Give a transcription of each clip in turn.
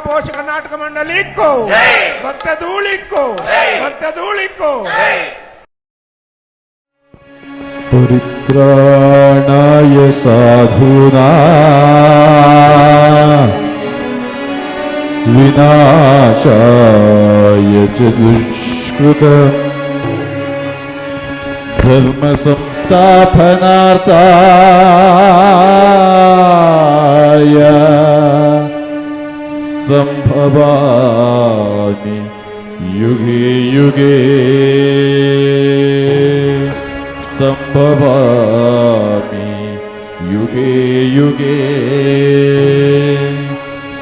పోషక నాటక మండలికు భక్త ధూళికు భక్త ధూళికు పరిత్రాణాయ సాధూనా వినాశాయ చ దుష్కృతం ధర్మ సంస్థాపనార్థాయ సంభవామి యుగే యుగే సంభవామి యుగే యుగే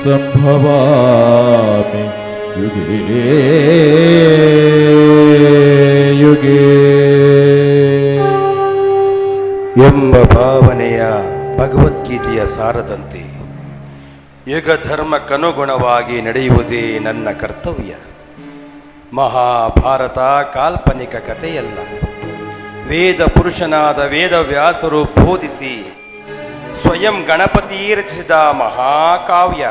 ಸಂಭವಾಮಿ ಯುಗೇ ಯುಗೇ ಎಂಬ ಭಾವನೆಯ ಭಗವದ್ಗೀತೆಯ ಸಾರದಂತೆ ಯುಗ ಧರ್ಮಕ್ಕನುಗುಣವಾಗಿ ನಡೆಯುವುದೇ ನನ್ನ ಕರ್ತವ್ಯ. ಮಹಾಭಾರತ ಕಾಲ್ಪನಿಕ ಕಥೆಯಲ್ಲ, ವೇದ ಪುರುಷನಾದ ವೇದವ್ಯಾಸರು ಬೋಧಿಸಿ ಸ್ವಯಂ ಗಣಪತಿ ರಚಿಸಿದ ಮಹಾಕಾವ್ಯ.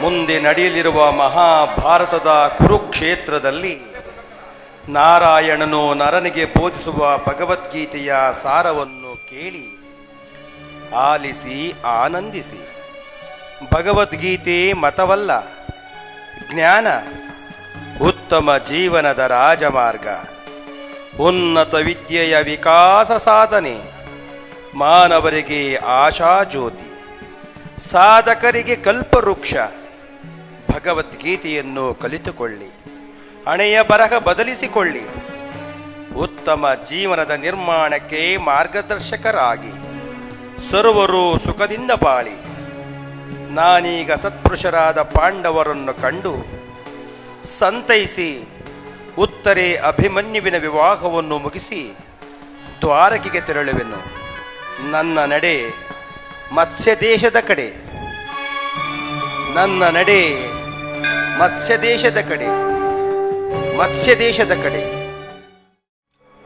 ಮುಂದೆ ನಡೆಯಲಿರುವ ಮಹಾಭಾರತದ ಕುರುಕ್ಷೇತ್ರದಲ್ಲಿ ನಾರಾಯಣನು ನರನಿಗೆ ಬೋಧಿಸುವ ಭಗವದ್ಗೀತೆಯ ಸಾರವನ್ನು ಕೇಳಿ ಆಲಿಸಿ ಆನಂದಿಸಿ. ಭಗವದ್ಗೀತೆ ಮತವಲ್ಲ, ಜ್ಞಾನ, ಉತ್ತಮ ಜೀವನದ ರಾಜಮಾರ್ಗ, ಉನ್ನತ ವಿದ್ಯೆಯ ವಿಕಾಸ ಸಾಧನೆ, ಮಾನವರಿಗೆ ಆಶಾಜ್ಯೋತಿ, ಸಾಧಕರಿಗೆ ಕಲ್ಪವೃಕ್ಷ. ಭಗವದ್ಗೀತೆಯನ್ನು ಕಲಿತುಕೊಳ್ಳಿ, ಹಣೆಯ ಬರಹ ಬದಲಿಸಿಕೊಳ್ಳಿ, ಉತ್ತಮ ಜೀವನದ ನಿರ್ಮಾಣಕ್ಕೆ ಮಾರ್ಗದರ್ಶಕರಾಗಿ ಸರ್ವರು ಸುಖದಿಂದ ಬಾಳಿ. ನಾನೀಗ ಸತ್ಪುರುಷರಾದ ಪಾಂಡವರನ್ನು ಕಂಡು ಸಂತೈಸಿ ಉತ್ತರೆ ಅಭಿಮನ್ಯುವಿನ ವಿವಾಹವನ್ನು ಮುಗಿಸಿ ದ್ವಾರಕೆಗೆ ತೆರಳುವೆನು. ನನ್ನ ನಡೆ ಮತ್ಸ್ಯ ದೇಶದ ಕಡೆ, ನನ್ನ ನಡೆ ಮತ್ಸ್ಯ ದೇಶದ ಕಡೆ, ಮತ್ಸ್ಯ ದೇಶದ ಕಡೆ.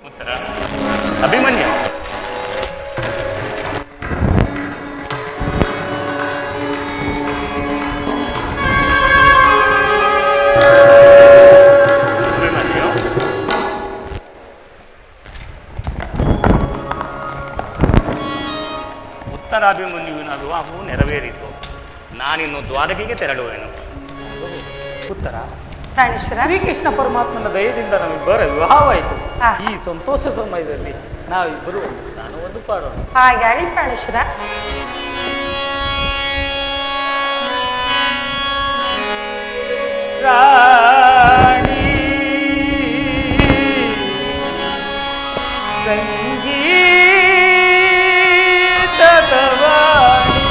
ಉತ್ತರ ಅಭಿಮನ್ಯು. ಉತ್ತರಾಭಿಮನ್ಯುವಿನ ವಿವಾಹವು ನೆರವೇರಿತು. ನಾನಿನ್ನು ದ್ವಾರಕೆಗೆ ತೆರಳುವೆನು. ಉತ್ತರ ಪ್ರಾಣೇಶ್ವರ, ಶ್ರೀಕೃಷ್ಣ ಪರಮಾತ್ಮನ ದಯದಿಂದ ನಮ್ಮಿಬ್ಬರ ವಿವಾಹವಾಯಿತು. ಈ ಸಂತೋಷ ಸಮಯದಲ್ಲಿ ನಾವಿಬ್ಬರು ನಾನು ಒಂದು ಪಾಡೋಣ. ಹಾಗಾಗಿ ಪ್ರಾಣೇಶ್ವರ. ರಾಣಿ ಸಂಗೀತದವಾಣಿ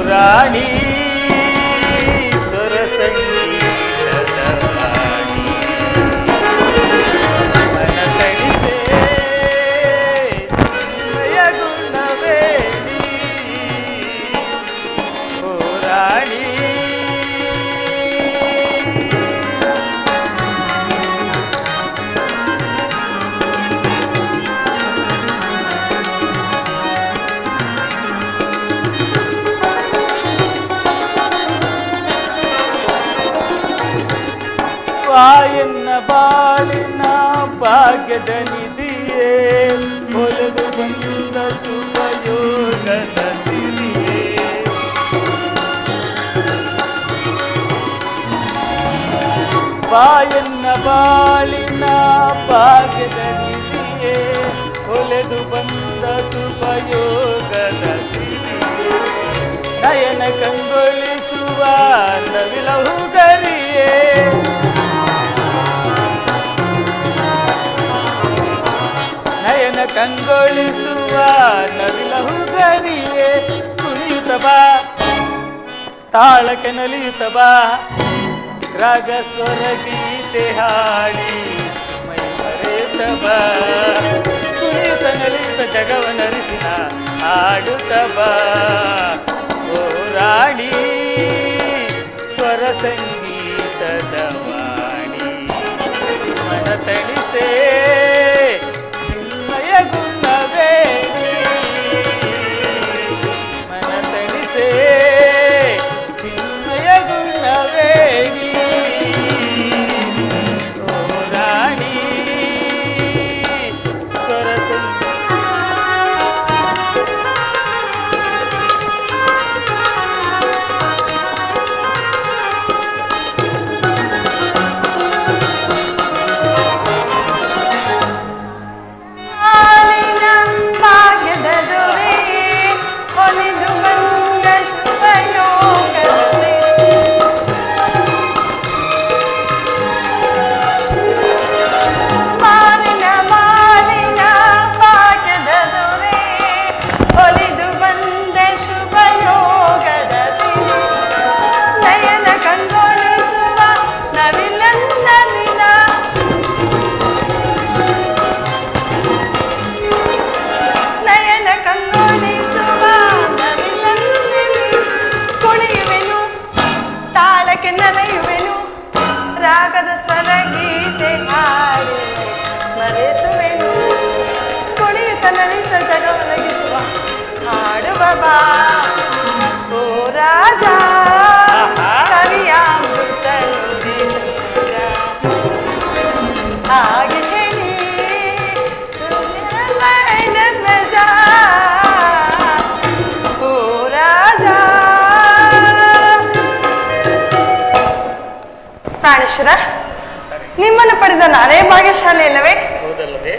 ರಾಣಿ ಸ್ವರಸಂಗೀತದವಾಣಿ ಮನ ತಣಿಸೆ ಗುಣವೇಣಿ ಓ ರಾಣಿ. ಎನ್ನ ಬಾಳಿನ ಭಾಗ್ಯದ ನಿಧಿಯೇ ಒಲೆದು ಬಂದ ಶುಭಯೋಗದ ಸಿರಿಯೇ ಬಾಯನ್ನ ಬಾಳಿನ ಭಾಗ್ಯದ ನಿಧಿಯೇ ಒಲೆದು ಬಂದ ಶುಭಯೋಗದ ಸಿರಿಯೇ ನಯನ ಕಂಗೊಳಿಸುವ ನವಿಲಹುಗರಿಯೇ ನಯನ ಕಂಗೊಳಿಸುವ ನವಿಲಹುಗರಿಯೇ ಕುಣಿಯುತ್ತ ಬಾ ತಾಳಕ್ಕೆ ನಲಿಯುತ್ತ ಬಾ ರಾಗ ಸ್ವರ ಗೀತೆ ಹಾಡಿ ಮೈ ಮರೆಯುತ್ತ ಬಾ ಕುಣಿಯುತ್ತ ನಲಿಯುತ್ತ ಜಗವನರಿಸಿನ ಹಾಡುತ್ತ ಬಾ ಓ ರಾಣಿ ಸ್ವರ ಸಂಗೀತದ ವಾಣಿ ಮನ ತಣಿಸೆ ಬಾ ಓ ರಾಜ ಕವಿಯಾಮೃತ ನುಡಿಸೋಜ ಹಾಗೆ ನೀ ಧ್ವಜ ಓ ರಾಜ. ಪ್ರಾಣೇಶ್ವರ, ನಿಮ್ಮನ್ನು ಪಡೆದ ನಾನೇ ಭಾಗ್ಯಶಾಲಿ ಅಲ್ಲವೇ? ಹೌದಲ್ಲವೇ?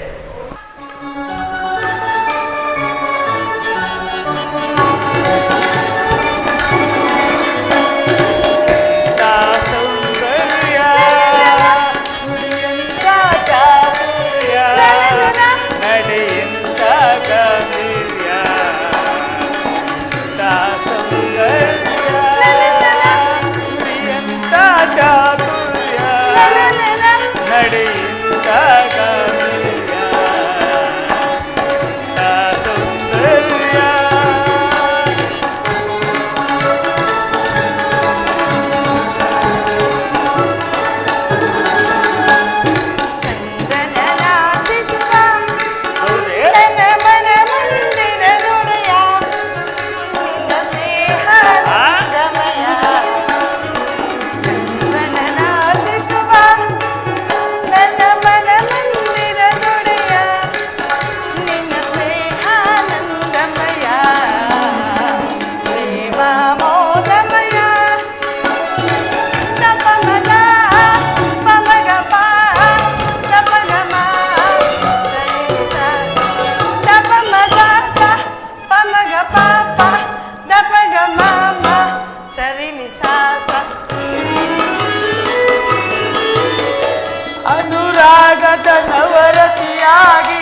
ಅನುರಾಗದ ನವರತಿಯಾಗಿ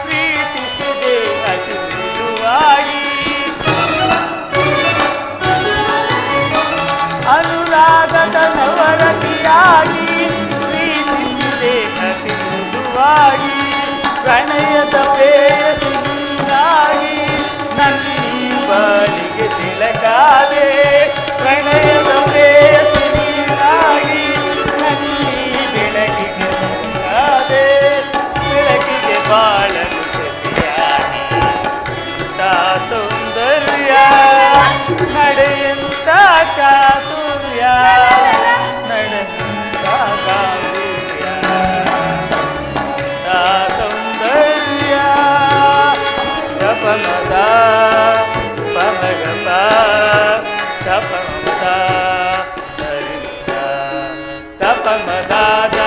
ಪ್ರೀತಿಸಿದೆ ಅತಿ ಮೃದುವಾಗಿ. ಅನುರಾಗದ ನವರತಿಯಾಗಿ ಪ್ರೀತಿಸಿದೆ ಅತಿ ಮೃದುವಾಗಿ. ಪ್ರಣಯದ ಪ್ರೇಯಸಿಯಾಗಿ ನನ್ನಿ ಬಾಳಿಗೆ ತಿಲಕಾದೆ. ಪ್ರಣಯದ ಪ್ರೇಯಸಿಯಾಗಿ ನನ್ನಿ ಬೆಳಕಿಗೆ ತಿಲಕಾದೆ. ಬೆಳಕಿಗೆ ಬಾಳಲು ಜೊತೆಯಾಗಿ ಇಂಥ ಸೌಂದರ್ಯ ನಡೆಯಂತ ಚಾತುರ್ಯ ನಡೆಯಂತ ಗಾಂಭೀರ್ಯ ಸೌಂದರ್ಯ ತಪಮದ ಪಮಗಪ ತಪಮದ ಸರಿಸ ತಪಮದಾದ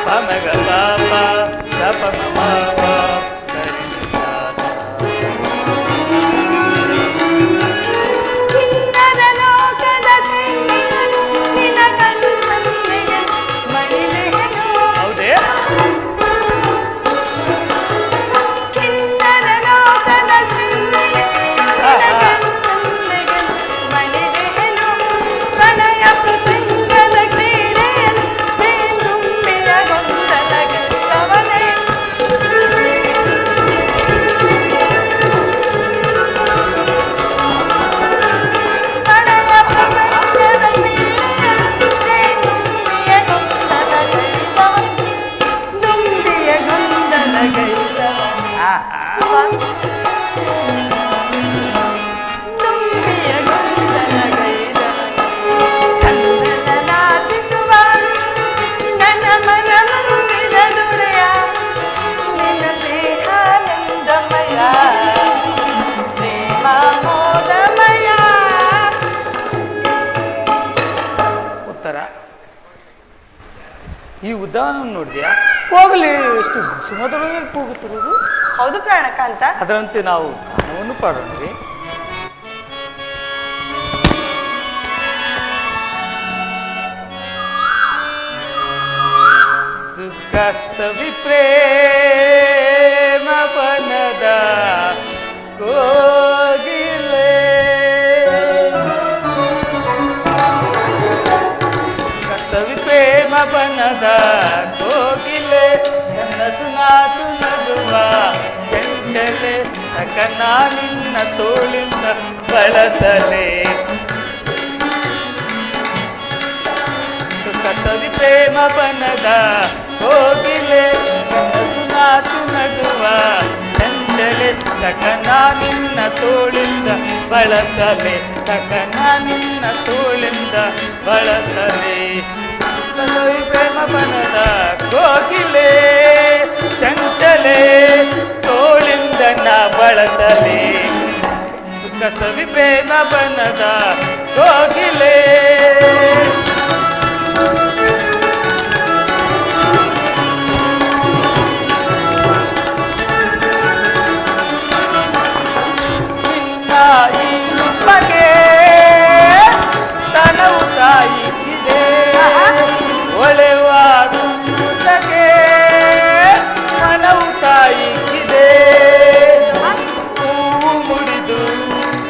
ಪಮಗಪ ತಪಮ ಸರಿಸ. ಕಿನ್ನರ ಲೋಕದ ಚೆನ್ನಿಗನು ನಿನ ಕಣ್ಸಂದೆಯನು ಮಣಿಲೆಯನು. ಹೌದೇ? ಕಿನ್ನರ ಲೋಕದ ಚೆನ್ನಿಗನು ನಿನ ಕಣ್ಸಂದೆಯನು ಮಣಿಲೆಯನು. ಪ್ರಣಯ ಪ್ರಸಂಗದ ಕ್ರೀಡೆಯನು ಸೇಂದುಂಬಿಯ ಗೊಂದಲ ಗಂಧವನೇ. ಪ್ರಣಯ ಪ್ರಸಂಗದ ಕ್ರೀಡೆಯನು ಸೇಂದುಂಬಿಯ ಗೊಂದಲ ಗೈದವನೇ. ದುಂಬಿಯ ಗೊಂದಲ ಗೈದವನೇ. ದುಂಬಿಯ ಗೊಂದಲ ಗೈದವನೇ. ಚಂದ್ರನ ನಾಚಿಸುವ ನನ್ನ ಮನ ಮಂದಿರ ದುರೆಯ ನಿನ್ನ ಸ್ನೇಹಾನಂದಮಯ ಪ್ರೇಮ ಮೋದಮಯ. ಉತ್ತರ. ಈ ಉದ್ಯಾನವನ್ನು ನೋಡಿದ್ಯಾ? ಹೋಗಲಿ, ಎಷ್ಟು ಸುಮಧುರವಾಗಿ ಕೂಗುತ್ತಿರುವುದು. ಹೌದು ಪ್ರಾಣಕಾಂತ. ಅದರಂತೆ ನಾವು ಗಾನವನ್ನು ಪಾಡೋಣವೇ? ಸುಖ ಸವಿ ಪ್ರೇಮ ಬನದ ಕೋಗಿಲೆ. ಸವಿ ಪ್ರೇಮ ಬನದ ಕೋಗಿಲೆ ಕನಸು ನಾಚು ನಗುವ ಚಂಚಲೆ ಸಕನ ನಿನ್ನ ತೋಳಿಂದ ಬಳಸಲೆ. ಸುಖ ಸವಿ ಪ್ರೇಮ ಬನದ ಕೋಗಿಲೆ ಕನಸು ನಾಚು ನಗುವ ಚಂಚಲೆ ಸಕನ ನಿನ್ನ ತೋಳಿಂದ ಬಳಸಲೆ ತಕನ ನಿನ್ನ ತೋಳಿಂದ ಬಳಸಲೆ ಪ್ರೇಮ ಬನದ ಕೋಗಿಲೆ ಚಂಚಲೆ ತೋಳಿಂದ ನಾ ಬಳಸಲೆ ಸುಖ ಸವಿ ಪ್ರೇಮ ಬನದ ಕೋಗಿಲೆ ಈ ರೂಪಗೆ ತನವು ತಾಯಿಗಿದೆ ಒಳೆವಾಡುವುದಕ್ಕೆ ಮನವು ತಾಯಿಗಿದೆ ಹೂವು ಮುಡಿದು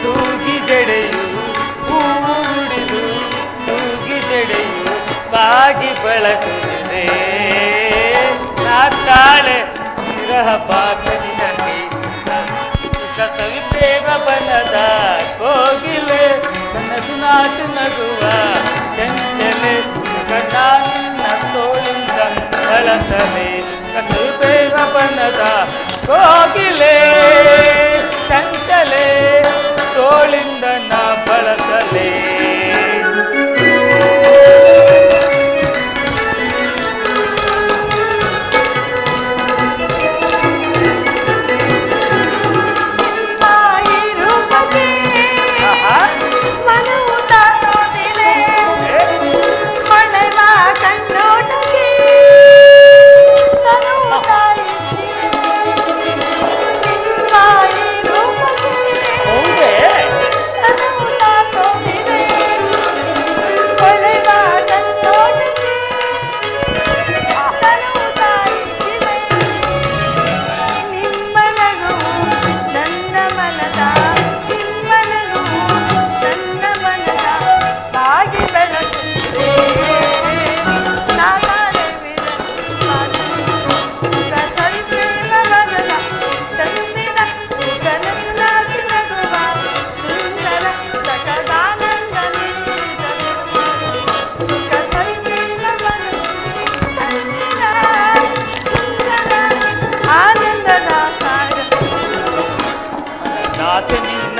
ತೂಗಿ ಜಡೆಯು ಹೂವು ಮುಡಿದು ತೂಗಿ ಜಡೆಯು ಬಾಗಿ ಬೆಳಗುತ್ತಿದೆ ನಾ ತಾಳೆ ವಿರಹ ಬಾಸನಿನಲ್ಲಿ ಸವಿ ಪ್ರೇಮ ಬನದ ಕೋಗಿಲೆ ಕನಸು ನಾಚು ನಗುವ ಚಂಚಲೆ ನಿನ್ನ ತೋಳಿಂದ ಬಳಸಲೆ ಕಸು ಪ್ರೇಮ ಬನದ ಕೋಗಿಲೆ ಚಂಚಲೆ ತೋಳಿಂದ ನಾ ಬಳಸಲೆ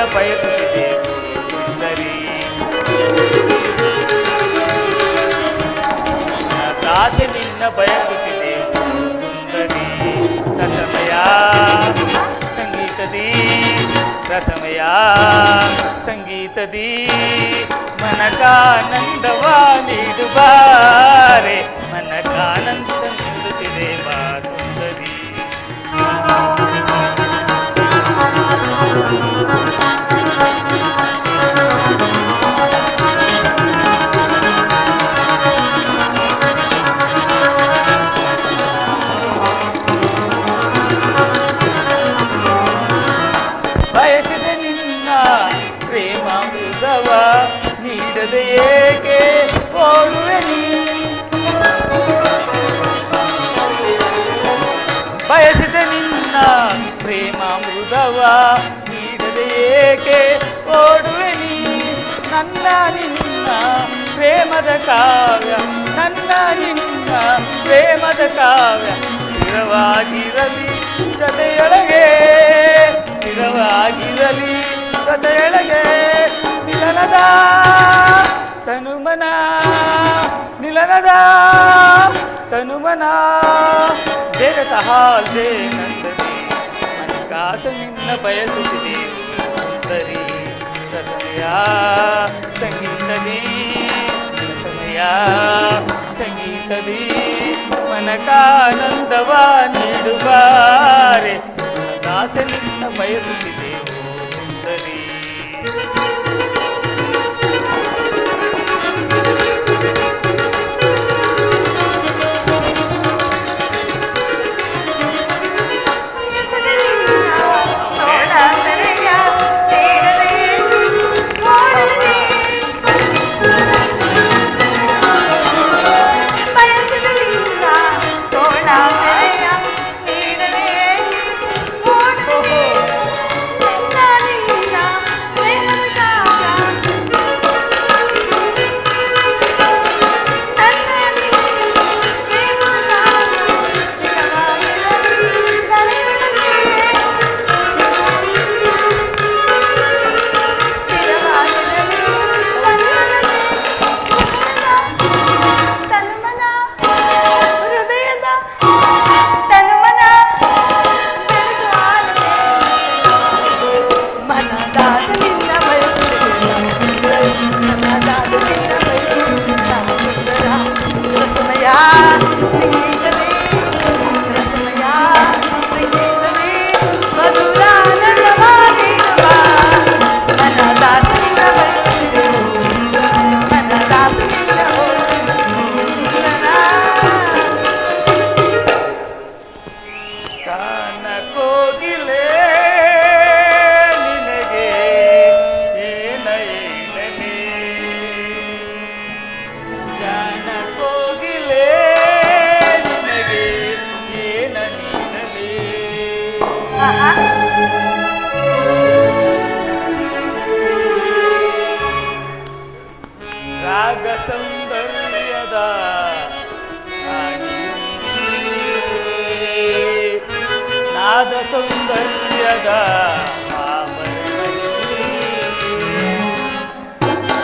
ಬಯಸುತ್ತಿದೆ ಸುಂದರಿ ದಾಸೆ ನಿನ್ನ ಬಯಸುತ್ತಿದೆ ಸುಂದರಿ ರಸಮಯ ಸಂಗೀತದಿ ರಸಮಯ ಸಂಗೀತದಿ ಮನಕಾನಂದವ ನೀಡುವಾರೆ ಮನಕಾನಂದ ನೀಡುತ್ತಿದೆ ಬಾ ಸುಂದರಿ ಬಯಸಿದೆ ನಿನ್ನ ಪ್ರೇಮಾಮೃತವ ನೀಡದೆ ಏಕೆ ಓಡುವೆ ನೀ ಬಯಸಿದೆ ನಿನ್ನ ಪ್ರೇಮಾಮೃತವ ನೀಡದೆ ಏಕೆ ಓಡುವೆ ನೀ ನನ್ನ ನಿನ್ನ ಪ್ರೇಮದ ಕಾವ್ಯ ನನ್ನ ನಿನ್ನ ಪ್ರೇಮದ ಕಾವ್ಯ ಸ್ಥಿರವಾಗಿರಲಿ ಜೊತೆಯೊಳಗೆ ಸ್ಥಿರವಾಗಿರಲಿ ಜೊತೆಯೊಳಗೆ ಮಿಲನದ ತನುಮನ ಮಿಲನದ ತನುಮನ ಜಗತ ಹಾಲ್ದೆ ನಂದನೆ ಮನಕಾಸ ನಿನ್ನ ಬಯಸುತ್ತಿದೆ ಸುಂದರಿ ರಸಮಯ ಸಂಗೀತದಿ ರಸಮಯ ಸಂಗೀತದಿ ಮನಕಾನಂದವ ನೀಡುವಾರೆ ದಾಸ ನಿನ್ನ ಬಯಸುತ್ತಿದೆ ಸುಂದರಿ ಪ್ರೇಮದ ರಾಗ ಸೌಂದರ್ಯದ ನಾದ ಸೌಂದರ್ಯದ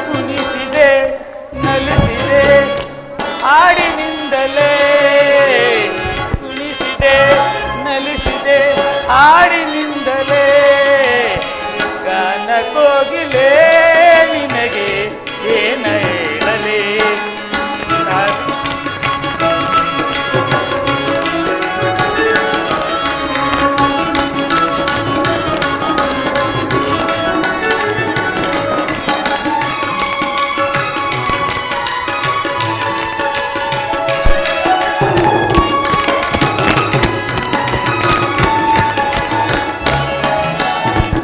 ಕುಣಿಸಿದೆ ನಲಿಸಿದೆ ಹಾಡಿನಿಂದಲೇ ಕುಣಿಸಿದೆ ನಲಿಸಿದೆ ಹಾಡಿನಿಂದಲೇ ಗಾನ ಕೋಗಿಲೆ ನಿನಗೆ ಏನ ಹೇಳಲೇ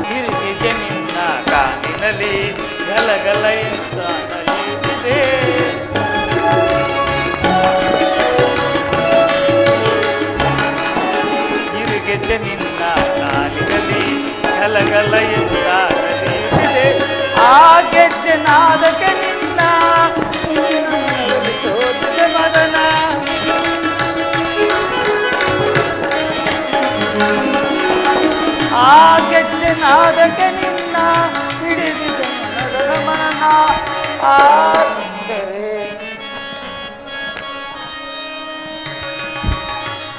ಹಿರಿಗೆ ನಿನ್ನ ಕಾಲಿನಲ್ಲಿ ಗಲಗಲ ಅಂತ ನಡೆಯುತ್ತಿದೆ ಹಿರಿಗೆಜ್ಜೆ ನಿನ್ನ ಕಾಲಿನಲ್ಲಿ ಗಲಗಲ ಅಂತ ನಡೆಯುತ್ತಿದೆ ಆ ಗೆಜ್ಜೆ ನಾದಕ್ಕೆ ನಿನ್ನ ತೋರಿದ ಮದನ ಆ ಗೆಜ್ಜೆ ನಾದಕ್ಕೆ ನಿನ್ನ ಹಿಡಿದಿದೆ ಮನದ ಮನನ ಆ ಸುಂದರೇ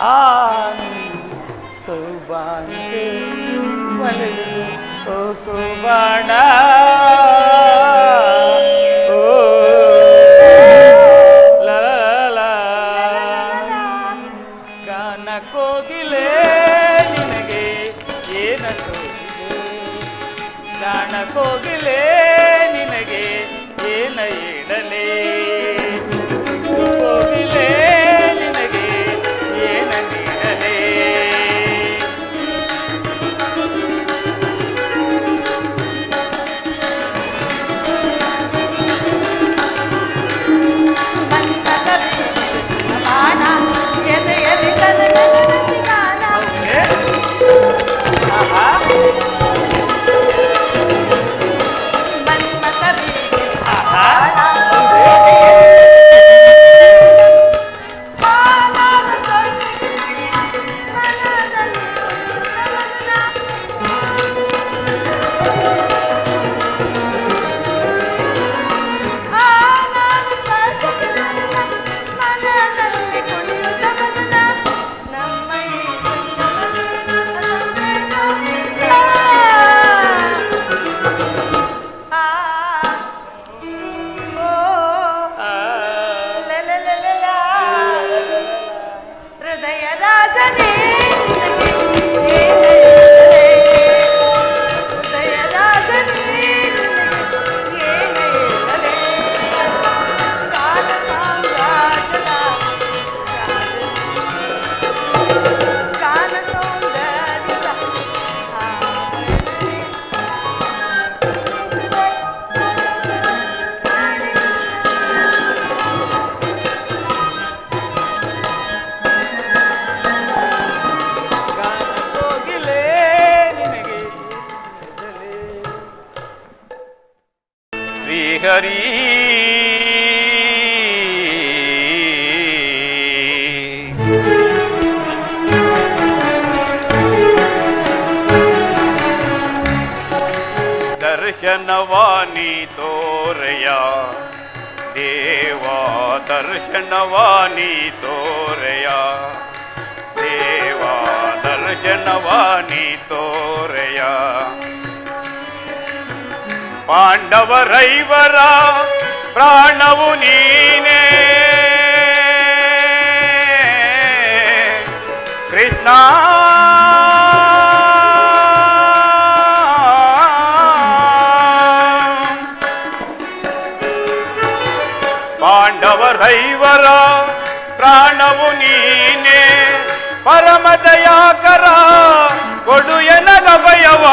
ಆ ಸುಬಾಣಿಗೆ ಮಲಗಿ ಓ ಸುಬಾಣ ಓ ಲಲ ಗಾನ ಕೋಗಿಲೆ ನಿನಗೆ ಏನ ತೋರಿದೆ ಗಾನ ಕೋಗಿಲೆ ನಿನಗೆ ಏನ ಹೇಳಲೇ ಕೋಗಿಲೆ ನಿನಗೆ ಏನ ನೀಡಲೇ ಬಂಧದ ಬೀಗಿದ ಬಾಣ ಎದೆಯಲ್ಲಿ ತನನನನಸಿ ಗಾನ ಆಹಾ ಮನ್ಮಥ ಬೀಗಿದ ಆಹಾ ಬಾಣ ಎದೆಯಲ್ಲಿ ಪಾದಾದ ಸ್ಪರ್ಶಕ್ಕೆ ಮನದಲ್ಲಿ ಕುಣಿಯುತ್ತ ಮದನ ಆನಾದ ಸ್ಪರ್ಶಕ್ಕೆ ಮನದಲ್ಲಿ ಕುಣಿಯುತ್ತ ಮದನ ನಮ್ಮ ಈ ಆ ಓ ಲಲಲಲಲ ಹೃದಯ ರಾಜನೇ ಹೃದಯ ರಾಜನೇ ಏನ ಹೇಳಲೇ ಗಾನ ಸಾಮ್ರಾಜ್ಯದ ಗಾನ ಸೌಂದರ್ಯದ ಗಾನ ಕೋಗಿಲೆ ನಿನಗೆ ಹೇಳಲೇ ಶ್ರೀಹರಿ ದರ್ಶನವಾನಿ ತೋರೆಯ ದೇವಾ ದರ್ಶನವಾನಿ ತೋರೆಯ ದೇವಾ ದರ್ಶನವಾನಿ ತೋರೆಯ ಪಾಂಡವರೈವರ ಪ್ರಾಣವು ನೀನೇ ಕೃಷ್ಣ ಪಾಂಡವರೈವರ ಪ್ರಾಣವು ನೀನೇ ಪರಮ ದಯಾಕರ ಕೊಡು ಎನಗ ಭಯವ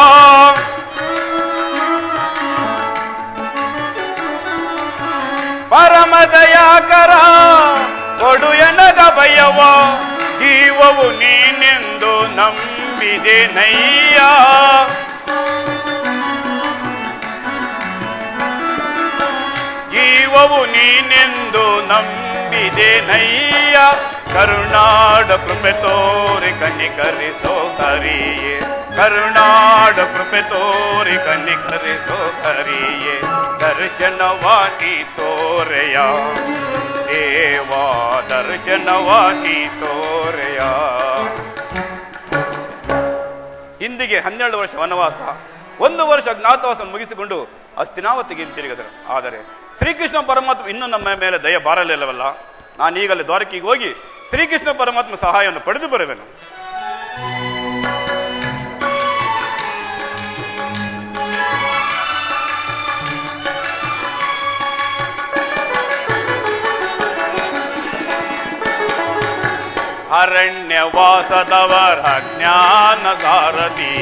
ಪರಮ ದಯಾಕರ ಕೊಡು ಎನಗ ಭಯವ ಜೀವವು ನೀನೆಂದು ನಂಬಿ ನಂಬಿದೆನಯ್ಯ ಜೀವವು ನೀನೆಂದು ನಂಬಿದೆನಯ್ಯ ಕರುಣಾಡ ಕೃಪೆ ತೋರಿ ಕನಿಕರಿಸೋ ಹರಿಯೇ ಕರುಣಾಡ ಕೃಪೆ ತೋರಿ ಕನಿಕರಿಸೋ ಹರಿಯೇ ದರ್ಶನವಾದಿ ತೋರೆಯ ದೇವಾ ದರ್ಶನವಾದಿ ತೋರೆಯ. ಹಿಂದಿಗೆ 12 ವರ್ಷ ವನವಾಸ, 1 ವರ್ಷ ಅಜ್ಞಾತವಾಸ ಮುಗಿಸಿಕೊಂಡು ಹಸ್ತಿನಾವತಿಗೆ ಹಿಂತಿರುಗಿದರು. ಆದರೆ ಶ್ರೀಕೃಷ್ಣ ಪರಮಾತ್ಮ ಇನ್ನೂ ನಮ್ಮ ಮೇಲೆ ದಯ ಬಾರಲಿಲ್ಲವಲ್ಲ. ನಾನೀಗಲೇ ದ್ವಾರಕೆಗೆ ಹೋಗಿ ಶ್ರೀಕೃಷ್ಣ ಪರಮಾತ್ಮ ಸಹಾಯವನ್ನು ಪಡೆದು ಬರುವೆನು. ಅರಣ್ಯವಾಸದವರ ಜ್ಞಾನ ಸಾರಥಿ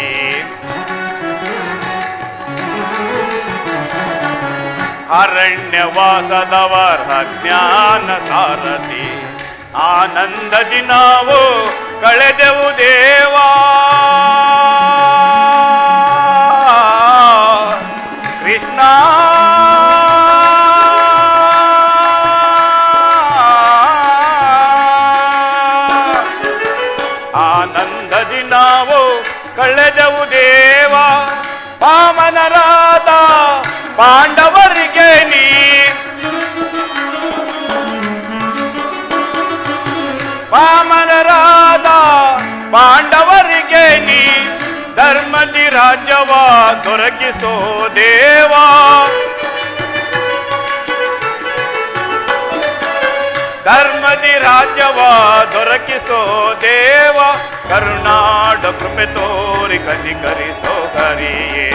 ಅರಣ್ಯವಾಸದವರ ಜ್ಞಾನ ಸಾರಥಿ ಆನಂದದಿ ನಾವು ಕಳೆದೆವು ದೇವಾ ಕೃಷ್ಣ ಆನಂದದಿ ನಾವು ಕಳೆದೆವು ದೇವಾ ಪಾಮನರಾದ ಪಾಂಡವರಿಗೆ ನೀ ಪಾಮನರಾದ ಪಾಂಡವರಿಗೆ ನೀ ಧರ್ಮದಿ ರಾಜ್ಯವ ದೊರಕಿಸೋ ದೇವಾ ಧರ್ಮದಿ ರಾಜ್ಯವ ದೊರಕಿಸೋ ದೇವ ಕರುಣಾಡ ಕೃಪೆ ತೋರಿ ಕನಿಕರಿಸೋ ಹರಿಯೇ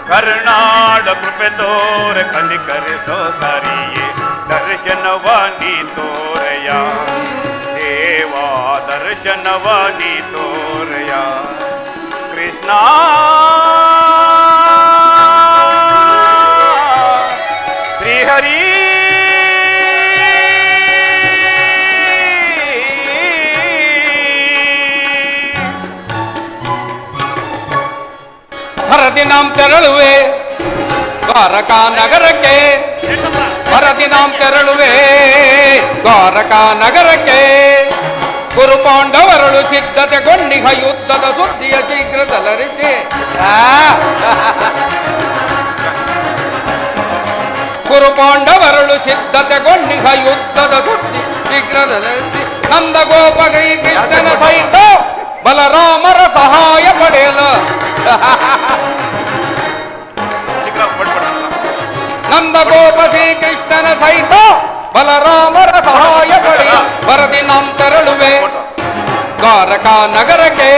ಕರುಣಾಡ ಕೃಪೆ ತೋರೆ ಕನಿಕರಿಸೋ ಹರಿಯೇ ದರ್ಶನವಾನಿ ತೋರೆಯ ದೇವಾ ದರ್ಶನವಾನಿ ತೋರೆಯ ಕೃಷ್ಣ ಶ್ರೀಹರಿ ಭರದಿನಾಂ ತೆರಳುವೆ ದ್ವಾರಕಾ ನಗರಕ್ಕೆ ಭರದಿನಾಂ ತೆರಳುವೆ ದ್ವಾರಕಾ ನಗರಕ್ಕೆ ಕುರು ಪಾಂಡವರಳು ಸಿದ್ಧತೆಗೊಂಡಿಹ ಯುದ್ಧದ ಸುದ್ದಿಯ ಶೀಘ್ರದಲರಿಸಿ ಕುರು ಪಾಂಡವರಳು ಸಿದ್ಧತೆಗೊಂಡಿಹ ಯುದ್ಧದ ಸುದ್ದಿ ಶೀಘ್ರದಲರಿಸಿ ನಂದ ಗೋಪಗೈ ಕೃಷ್ಣನ ಸಹಿತ ಬಲರಾಮರ ಸಹಾಯ ಪಡೆಯಲು ನಂದ ಗೋಪ ಶ್ರೀಕೃಷ್ಣನ ಸಹಿತ ಬಲರಾಮರ ಸಹಾಯ ಪಡೆಯ ಬರದಿ ನಾಂ ತೆರಳುವೆ ದ್ವಾರಕಾ ನಗರಕ್ಕೆ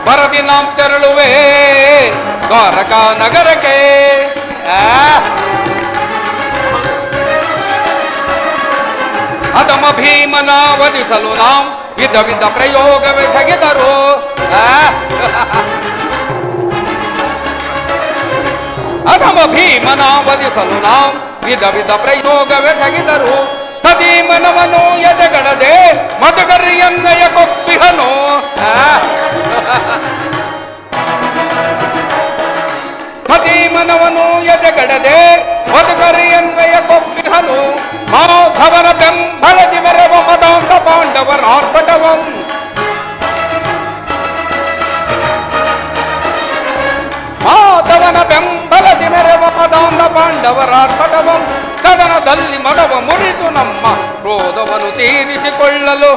ಬರದಿ ನಾಂ ತೆರಳುವೆ ದ್ವಾರಕಾ ನಗರಕ್ಕೆ ಅದಮ ಭೀಮನ ವಧಿಸಲು ನಾಂ ವಿಧ ವಿಧ ಪ್ರಯೋಗವೆಸಗಿದರು ಅಧಮ ಭೀಮನ ವಧಿಸಲು ನಾವು ವಿಧ ವಿಧ ಪ್ರಯೋಗವೆಸಗಿದರು ತದೀಮನವನು ಎದೆಗಡದೆ ಮಧುಗರಿಯನ್ನಯ ಕೊಪ್ಪಿಹನು ತದೀಮನವನು ಎದೆಗಡದೆ ಮಧುಗರಿಯನ್ವಯ ಕೊಪ್ಪಿಹನು ಮಾಧವನ ಬೆಂಬಲದಿ ಮೆರವ ಮದಾಂತ ಪಾಂಡವರ ಆರ್ಭಟವಂ ಮಾಧವನ ಬೆಂಬಲದಿ ಮೆರವ ಮದಾಂತ ಪಾಂಡವರ ಆರ್ಭಟವಂ ಕದನದಲ್ಲಿ ಮದವ ಮುರಿದು ನಮ್ಮ ಕ್ರೋಧವನ್ನು ತೀರಿಸಿಕೊಳ್ಳಲು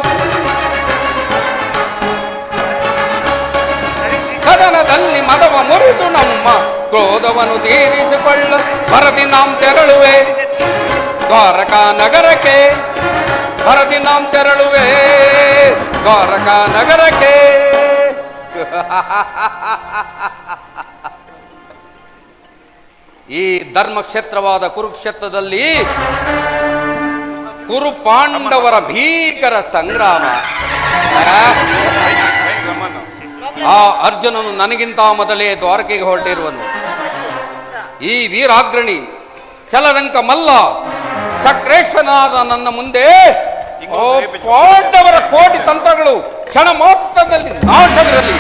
ಕದನದಲ್ಲಿ ಮದವ ಮುರಿದು ನಮ್ಮ ಕ್ರೋಧವನ್ನು ತೀರಿಸಿಕೊಳ್ಳಲು ಬರದಿ ನಾಂ ತೆರಳುವೆ ದ್ವಾರಕಾ ನಗರಕ್ಕೆ ಬರದಿ ನಾಂ ತೆರಳುವೆ ದ್ವಾರಕಾ ನಗರಕ್ಕೆ ಈ ಧರ್ಮಕ್ಷೇತ್ರವಾದ ಕುರುಕ್ಷೇತ್ರದಲ್ಲಿ ಕುರು ಪಾಂಡವರ ಭೀಕರ ಸಂಗ್ರಾಮ. ಆ ಅರ್ಜುನನು ನನಗಿಂತ ಮೊದಲೇ ದ್ವಾರಕೆಗೆ ಹೊರಟಿರುವನು. ಈ ವೀರಾಗ್ರಣಿ ಚಲರಂಕ ಮಲ್ಲ ಚಕ್ರೇಶ್ವರನಾದ ನನ್ನ ಮುಂದೆ ತಿಂಗಳು ಸರಿ ಪಾಂಡವರ ಕೋಟಿ ತಂತ್ರಗಳು ಕ್ಷಣ ಮಾತ್ರದಲ್ಲಿ ನಾಶವಿರಲಿ.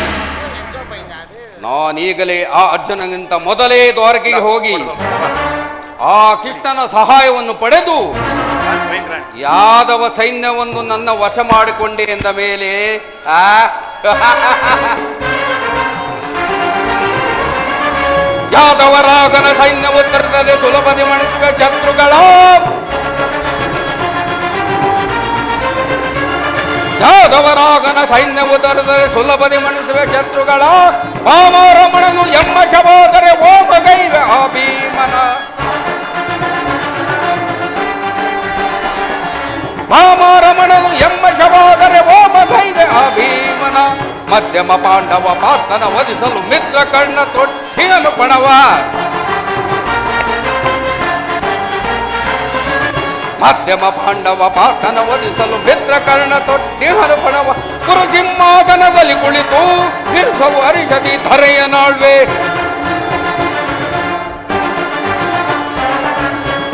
ನಾನೀಗಲೇ ಆ ಅರ್ಜುನನಿಗಿಂತ ಮೊದಲೇ ದ್ವಾರಕೆಗೆ ಹೋಗಿ ಆ ಕೃಷ್ಣನ ಸಹಾಯವನ್ನು ಪಡೆದು ಯಾದವ ಸೈನ್ಯವನ್ನು ನನ್ನ ವಶ ಮಾಡಿಕೊಂಡೆ ಎಂದ ಮೇಲೆ ಯಾದವರಾಗನ ಸೈನ್ಯವು ತರದಲ್ಲಿ ಸುಲಭದಿ ಮಣಿಸುವ ಶತ್ರುಗಳ ಯಾದವರಾಗನ ಸೈನ್ಯವು ತರದಲ್ಲಿ ಸುಲಭದಿ ಮಣಿಸುವ ಶತ್ರುಗಳ ವಾಮರಮಣನು ಎಮ್ಮ ಶಬೋದರೆ ಓಮಗೈವೆ ಆ ಭೀಮನ ವಾಮರಮಣನು ಎಮ್ಮ ಶಬೋದರೆ ಓಮಗೈವೆ ಆ ಭೀಮನ ಮಧ್ಯಮ ಪಾಂಡವ ಪಾರ್ಥನ ವಧಿಸಲು ಮಿತ್ರ ಕರ್ಣ ತೊಟ್ಟಿನಲು ಪಣವ ಮಧ್ಯಮ ಪಾಂಡವ ಪಾರ್ಥನ ವಧಿಸಲು ಮಿತ್ರ ಕರ್ಣ ತೊಟ್ಟಿನಲು ಪಣವ ಕುರುಸಿಂಹಾಸನದಲ್ಲಿ ಕುಳಿತು ತೀರ್ಥವು ಹರಿಷದಿ ಧರೆಯ ನಾಳ್ವೆ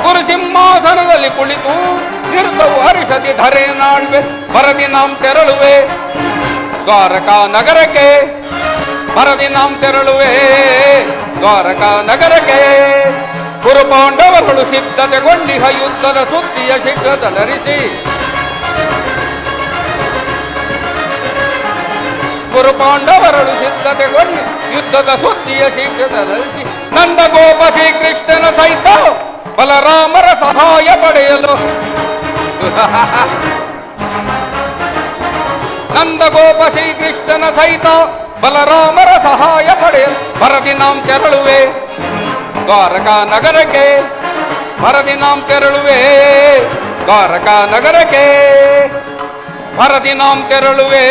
ಕುರುಸಿಂಹಾಸನದಲ್ಲಿ ಕುಳಿತು ತೀರ್ಥವು ಹರಿಷದಿ ಧರೆಯ ನಾಳ್ವೆ ಬರದಿ ನಾಂ ತೆರಳುವೆ ದ್ವಾರಕಾ ನಗರಕ್ಕೆ ಬರದಿ ನಾಂ ತೆರಳುವೆ ದ್ವಾರಕಾ ನಗರಕ್ಕೆ ಕುರು ಪಾಂಡವರುಗಳು ಸಿದ್ಧತೆಗೊಂಡಿಹ ಯುದ್ಧದ ಸುದ್ದಿಯ ಶೀಘ್ರದಲರಿಸಿ ಕುರು ಪಾಂಡವರುಗಳು ಸಿದ್ಧತೆಗೊಂಡು ಯುದ್ಧದ ಸುದ್ದಿಯ ಶೀಘ್ರದಲರಿಸಿ ನಂದಗೋಪ ಶ್ರೀಕೃಷ್ಣನ ಸಹಿತ ಬಲರಾಮರ ಸಹಾಯ ಪಡೆಯಲು ನಂದಗೋಪ ಶ್ರೀಕೃಷ್ಣನ ಸಹಿತ ಬಲರಾಮರ ಸಹಾಯ ಪಡೆಯಲು ಬರದಿ ನಾಂ ತೆರಳುವೆ ದ್ವಾರಕಾ ನಗರಕ್ಕೆ ಬರದಿ ನಾಂ ತೆರಳುವೆ ದ್ವಾರಕಾ ನಗರಕ್ಕೆ ಬರದಿ ನಾಂ ತೆರಳುವೆ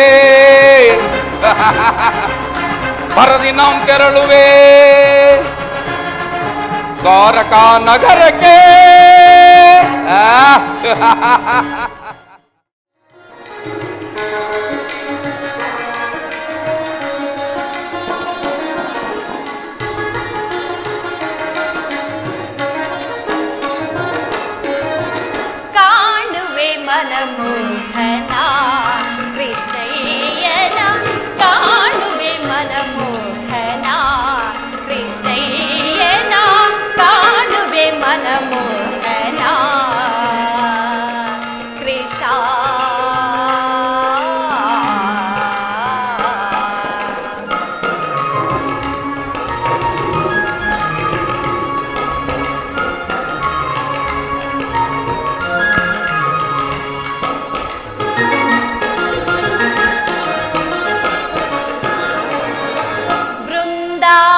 ಬರದಿ ನಾಂ ತೆರಳುವೆ ದ್ವಾರಕಾ ನಗರಕ್ಕೆ ಕಾಣುವೆ ಮನಮೋಹನ ಕೃಷ್ಣಯ್ಯನ ಕಾಣುವೆ ಮನಮೋಹನ ಕೃಷ್ಣಯ್ಯನ ಕಾಣುವೆ ಮನಮೋಹನ ಕೃಷ್ಣ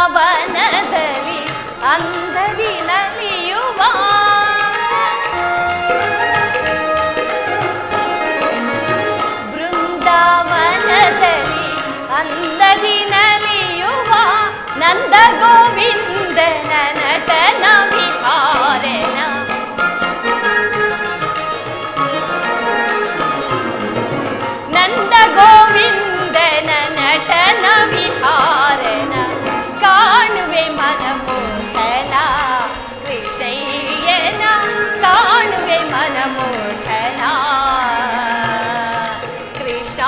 ಬೃಂದಾವನದಲ್ಲಿ ಅಂದದಿ ನಲಿಯುವ ಬೃಂದಾವನದಲ್ಲಿ ಅಂದದಿ ನಲಿಯುವ ನಂದ ಗೋವಿಂದನ ನಟನ ವಿಹಾರನ ನಂದ ಗೋವಿಂದನ ನಟನ ವಿಹಾರನ ಕಾಣುವೆ ಮನಮೋಹನ ಕೃಷ್ಣಯ್ಯನ ಕಾಣುವೆ ಮನಮೋಹನ ಕೃಷ್ಣ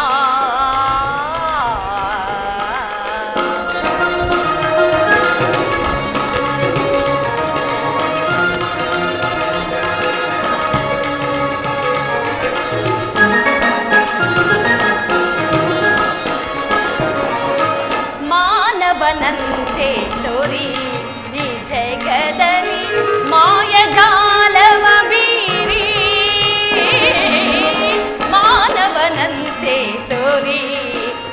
ಮಾನವನಂತೆ ತೋರಿ ಈ ಜಗದಲ್ಲಿ ಮಾಯಜಾಲವ ಬೀರಿ ಮಾನವನಂತೆ ತೋರಿ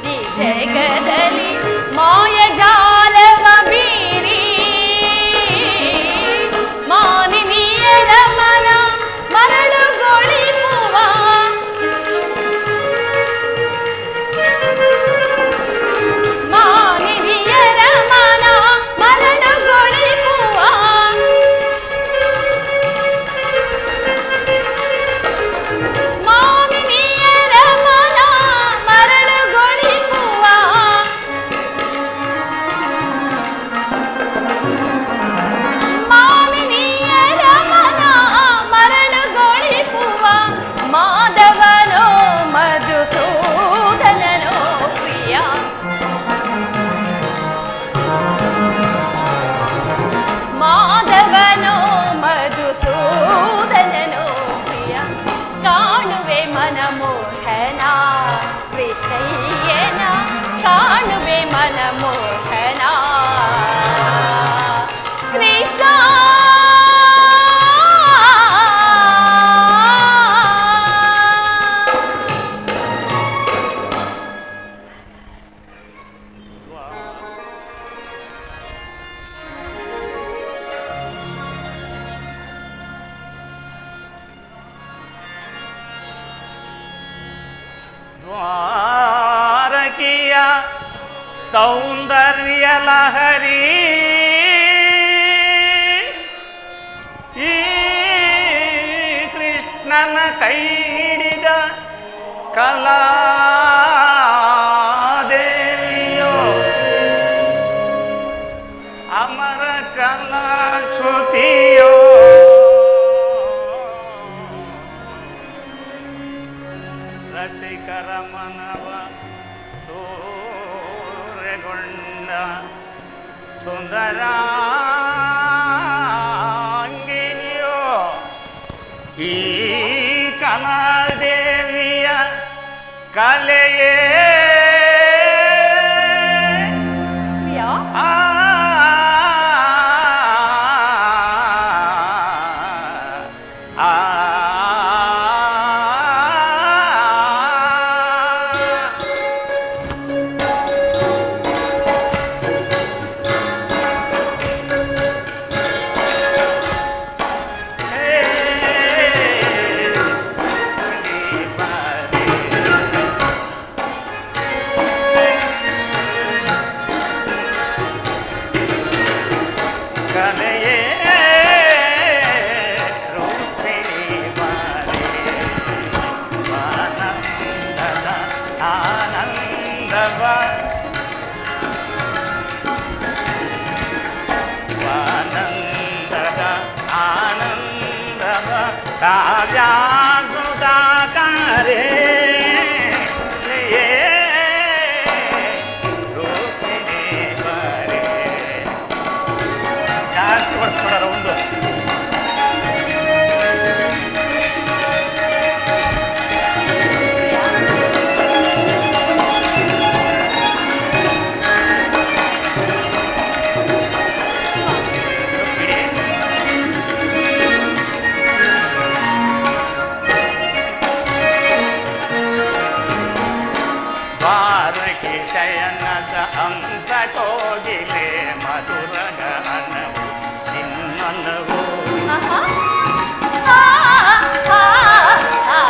ಈ ಜಗದಲ್ಲಿ ಮಾಯಜಾಲವ ಬೀರಿ ಮಾನಿನಿಯರ ಮನ ಮರಳುಗೊಳಿಸುವ ಮಾನಿನಿಯರ ಮನ ಮರಳುಗೊಳಿಸುವ ಮಾನಿನಿಯರ ಮನ ಮರಳುಗೊಳಿಸುವ ಸೌಂದರ್ಯ ಲಹರಿ ಈ ಕೃಷ್ಣನ ಕೈ ಹಿಡಿದ ಕಲಾದೇವಿಯೋ ಅಮರ ಕಲಾಶ್ರುತಿಯೋ ರಸಿಕರ ಮನವ ಸೂರ್ಯಗೊಂಡ ಸುಂದರಾಂಗಿನಿಯೋ ಈ ಕಲಾದೇವಿಯ ಕಲೆಯೇ ಪ್ರಿಯಾ ಆ ಕಲೆಯೇ ರೂಪಿಣಿ ಬಾರೆ ಆನಂದದ ಆನಂದವ ಆನಂದದ ಆನಂದವ ಕಾವ್ಯಾಸುಧಾಕಾರೇ ರೂಪಿಣಿ ಬಾರೆ ಜಾಸ್ತಿ ಹೊಡ್ಸ್ಕೊಡಾರ ಒಂದು ದ್ವಾರಕಿ ಶಯನದ ಹಂಸ ಕೋಗಿಲೆ ಮಧುರ ಗಾನವು ನಿನ್ನನವು ಆಹಾ ಆ ಆ ಆ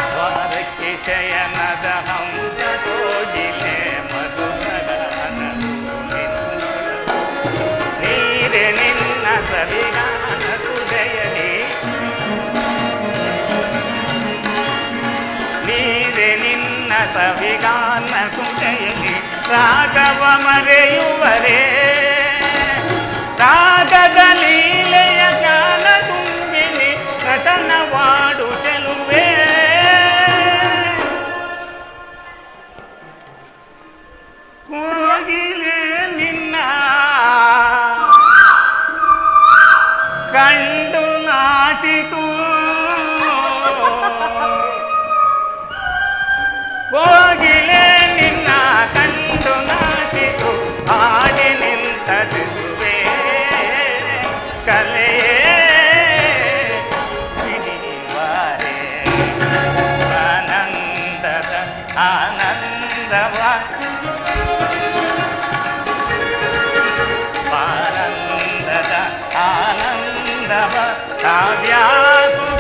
ದ್ವಾರಕಿ ಶಯನದ ಹಂಸ ಕೋಗಿಲೆ ಮಧುರ ಗಾನವು ನಿನ್ನನವು ನೀರೆ ನಿನ್ನ ಸವಿಗಾನ ಸುಜಯಲಿ ನೀರೆ ನಿನ್ನ ಸವಿಗಾನ ಸುಜಯಲಿ ರಾಗವ ಮರೆಯುವರೇ ರಾಗದ ಲೀಲೆಯ ಗಾನ ತುಂಬಿನಿ ನಟನವಾಡು ಚೆಲುವೆ ಕೋಗಿಲೆ ನಿನ್ನ ಕಂಡು ನಾಚಿತು ಕೋಗಿಲೆ ನಿನ್ನ ಕಂಡು ನಾಚಿತು ಹಾಗೆ ನಿಂತದುವೆ ಕಲೆಯೇ ಬಿಡಿವಾರೆ ಆನಂದದ ಆನಂದವ ಆನಂದದ ಆನಂದವ ಕಾವ್ಯಾಸುಧಾಕಾರೇ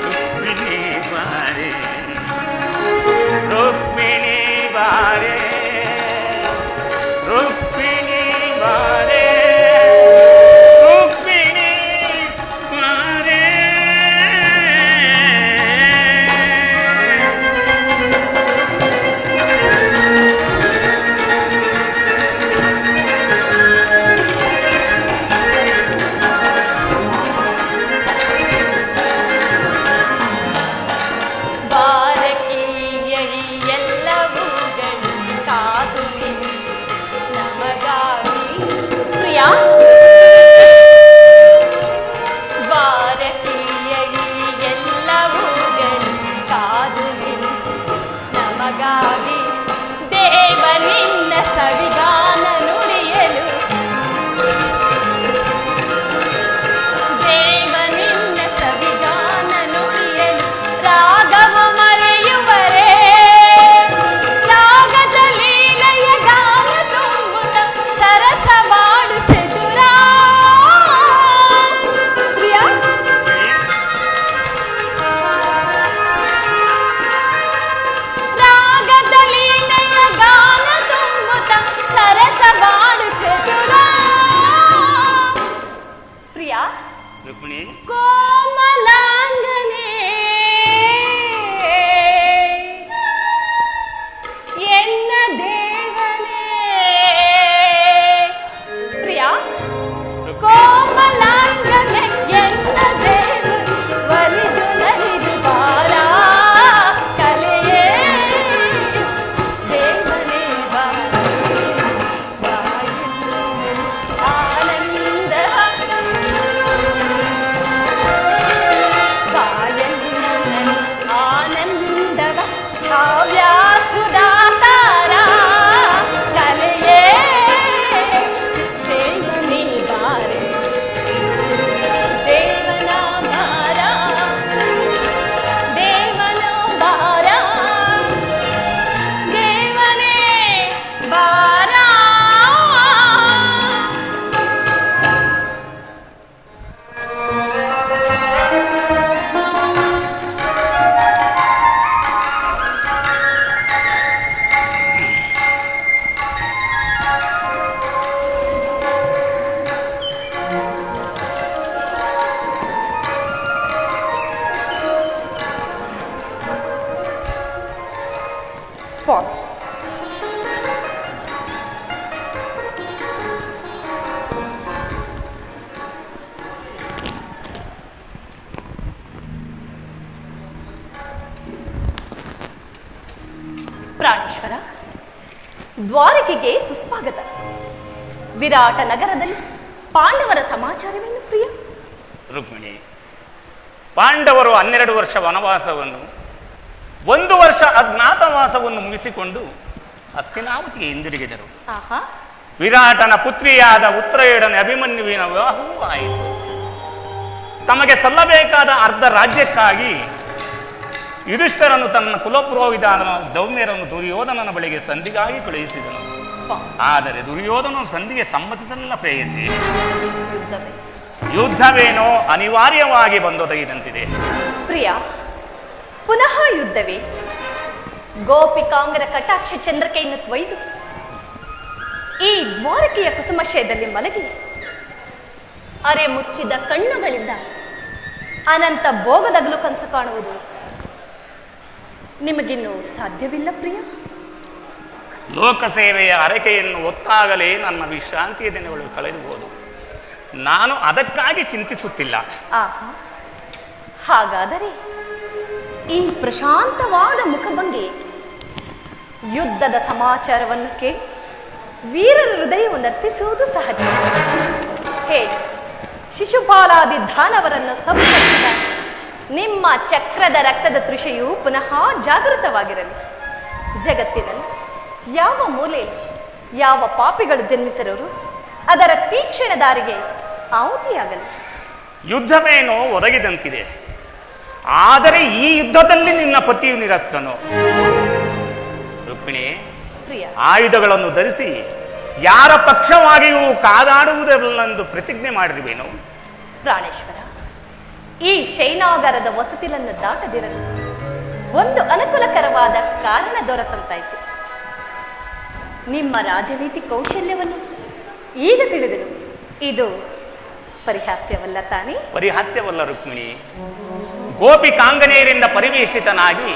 ರುಕ್ಮಿಣಿ ಬಾರೆ ರುಕ್ಮಿಣಿ ಬಾರೆ ರುಕ್ಮಿಣಿ ಬಾರೆ ಸ್ಪಾಟ್. ಪ್ರಾಣೇಶ್ವರ, ದ್ವಾರಕೆಗೆ ಸುಸ್ವಾಗತ. ವಿರಾಟ ನಗರದಲ್ಲಿ ಪಾಂಡವರ ಸಮಾಚಾರವೇನು ಪ್ರಿಯ? ರುಕ್ಮಿಣಿ, ಪಾಂಡವರು 12 ವರ್ಷ ವನವಾಸವನ್ನು 1 ವರ್ಷ ಅಜ್ಞಾತವಾಸವನ್ನು ಮುಗಿಸಿಕೊಂಡು ಹಸ್ತಿನಾವತಿಗೆ ಹಿಂದಿರುಗಿದರು. ಆಹಾ, ವಿರಾಟನ ಪುತ್ರಿಯಾದ ಉತ್ತರಾಯಣನ ಅಭಿಮನ್ಯುವಿನ ವಿವಾಹವೂ ಆಯಿತು. ತಮಗೆ ಸಲ್ಲಬೇಕಾದ ಅರ್ಧ ರಾಜ್ಯಕ್ಕಾಗಿ ಯುಧಿಷ್ಠರನು ತನ್ನ ಕುಲಪುರೋಹಿತನ ದೌಮ್ಯರನ್ನು ದುರ್ಯೋಧನನ ಬಳಿಗೆ ಸಂಧಿಗಾಗಿ ಕಳುಹಿಸಿದನು. ಆದರೆ ದುರ್ಯೋಧನ ಸಂಧಿಗೆ ಸಮ್ಮತಿಸಲಿಲ್ಲ. ಪ್ರೇಯಸಿ, ಯುದ್ಧವೇನೋ ಅನಿವಾರ್ಯವಾಗಿ ಬಂದೊದಗಿದಂತಿದೆ. ಪ್ರಿಯ, ಪುನಃ ಯುದ್ಧವೇ? ಗೋಪಿಕಾಂಗರ ಕಟಾಕ್ಷ ಚಂದ್ರಿಕೆಯನ್ನು ತೊಯ್ದು ಈ ದ್ವಾರಕೆಯ ಕುಸುಮಶಯದಲ್ಲಿ ಮಲಗಿ ಅರೆ ಮುಚ್ಚಿದ ಕಣ್ಣುಗಳಿಂದ ಅನಂತ ಭೋಗದಗಲು ಕನಸು ಕಾಣುವುದು ನಿಮಗಿನ್ನೂ ಸಾಧ್ಯವಿಲ್ಲ ಪ್ರಿಯ. ಲೋಕಸೇವೆಯ ಹರಕೆಯನ್ನು ಹೊತ್ತಾಗಲೇ ನನ್ನ ವಿಶ್ರಾಂತಿಯ ದಿನಗಳು ಕಳೆದುವುದು. ನಾನು ಅದಕ್ಕಾಗಿ ಚಿಂತಿಸುತ್ತಿಲ್ಲ. ಆಹಾ, ಹಾಗಾದರೆ ಈ ಪ್ರಶಾಂತವಾದ ಮುಖಭಂಗಿ ಯುದ್ಧದ ಸಮಾಚಾರವನ್ನು ಕೇಳಿ ವೀರರ ಹೃದಯವನ್ನು ಅರ್ಥಿಸುವುದು ಸಹಜ. ಹೇಳಿ, ಶಿಶುಪಾಲಾದಿ ದಾನವರನ್ನು ಸಂಹರಿಸಿದ ನಿಮ್ಮ ಚಕ್ರದ ರಕ್ತದ ತೃಷೆಯು ಪುನಃ ಜಾಗೃತವಾಗಿರಲಿ. ಜಗತ್ತಿನಲ್ಲಿ ಯಾವ ಮೂಲೆಯಲ್ಲಿ ಯಾವ ಪಾಪಿಗಳು ಜನ್ಮಿಸಿರೋರು ಅದರ ತೀಕ್ಷ್ಣ ದಾರಿಗೆ ಆಹುತಿಯಾಗಲಿ. ಯುದ್ಧವೇನೋ ಒದಗಿದಂತಿದೆ. ಆದರೆ ಈ ಯುದ್ಧದಲ್ಲಿ ನಿನ್ನ ಪತಿಯು ನಿರಸ್ತ್ರನು. ರುಕ್ಮಿಣಿ, ಆಯುಧಗಳನ್ನು ಧರಿಸಿ ಯಾರ ಪಕ್ಷವಾಗಿಯೂ ಕಾದಾಡುವುದಿಲ್ಲವೆಂದು ಪ್ರತಿಜ್ಞೆ ಮಾಡಿರುವೇನು? ಪ್ರಾಣೇಶ್ವರ, ಈ ಶೈನಾಗಾರದ ವಸತಿಲನ್ನು ದಾಟದಿರಲು ಒಂದು ಅನುಕೂಲಕರವಾದ ಕಾರಣ ದೊರೆತಂತಾಯಿತು. ನಿಮ್ಮ ರಾಜನೀತಿ ಕೌಶಲ್ಯವನ್ನು ಈಗ ತಿಳಿದನು. ಇದು ಪರಿಹಾಸ್ಯವಲ್ಲ ತಾನೇ? ಪರಿಹಾಸ್ಯವಲ್ಲ ರುಕ್ಮಿಣಿ. ಗೋಪಿಕಾಂಗನೆಯರಿಂದ ಪರಿವೇಷಿತನಾಗಿ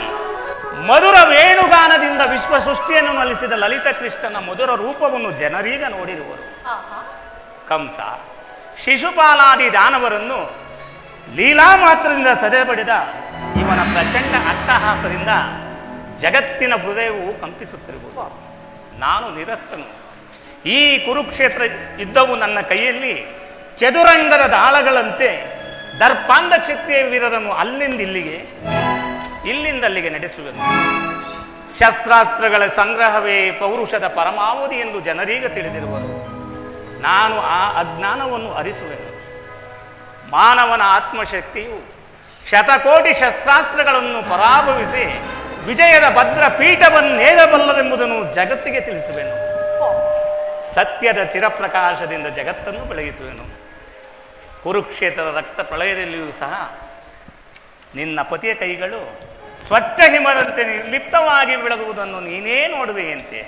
ಮಧುರ ವೇಣುಗಾನದಿಂದ ವಿಶ್ವ ಸೃಷ್ಟಿಯನ್ನು ನಲಿಸಿದ ಲಲಿತ ಕೃಷ್ಣನ ಮಧುರ ರೂಪವನ್ನು ಜನರೀಗ ನೋಡಿರುವರು. ಕಂಸ, ಶಿಶುಪಾಲಾದಿ ದಾನವರನ್ನು ಲೀಲಾ ಮಾತ್ರದಿಂದ ಸದೆಬಡಿದ ಇವನ ಪ್ರಚಂಡ ಅಟ್ಟಹಾಸದಿಂದ ಜಗತ್ತಿನ ಹೃದಯವು ಕಂಪಿಸುತ್ತಿರುವುದು. ನಾನು ನಿರಸ್ತನು. ಈ ಕುರುಕ್ಷೇತ್ರ ಯುದ್ಧವು ನನ್ನ ಕೈಯಲ್ಲಿ ಚದುರಂಗದ ದಾಳಗಳಂತೆ ದರ್ಪಾಂಧ ಕ್ಷತ್ರಿಯ ವೀರರನ್ನು ಅಲ್ಲಿಂದಿಲ್ಲಿಗೆ ಇಲ್ಲಿಂದಲ್ಲಿಗೆ ನಡೆಸುವೆನು. ಶಸ್ತ್ರಾಸ್ತ್ರಗಳ ಸಂಗ್ರಹವೇ ಪೌರುಷದ ಪರಮಾವಧಿ ಎಂದು ಜನರೀಗ ತಿಳಿದಿರುವರು. ನಾನು ಆ ಅಜ್ಞಾನವನ್ನು ಅರಿಸುವೆನು. ಮಾನವನ ಆತ್ಮಶಕ್ತಿಯು ಶತಕೋಟಿ ಶಸ್ತ್ರಾಸ್ತ್ರಗಳನ್ನು ಪರಾಭವಿಸಿ ವಿಜಯದ ಭದ್ರ ಪೀಠವನ್ನೇರಬಲ್ಲವೆಂಬುದನ್ನು ಜಗತ್ತಿಗೆ ತಿಳಿಸುವೆನು. ಸತ್ಯದ ಚಿರಪ್ರಕಾಶದಿಂದ ಜಗತ್ತನ್ನು ಬೆಳಗಿಸುವೆನು. ಕುರುಕ್ಷೇತ್ರದ ರಕ್ತ ಪ್ರಳಯದಲ್ಲಿಯೂ ಸಹ ನಿನ್ನ ಪತಿಯ ಕೈಗಳು ಸ್ವಚ್ಛ ಹಿಮದಂತೆ ನಿರ್ಲಿಪ್ತವಾಗಿ ಬೆಳಗುವುದನ್ನು ನೀನೇ ನೋಡುವೆಯಂತೆ.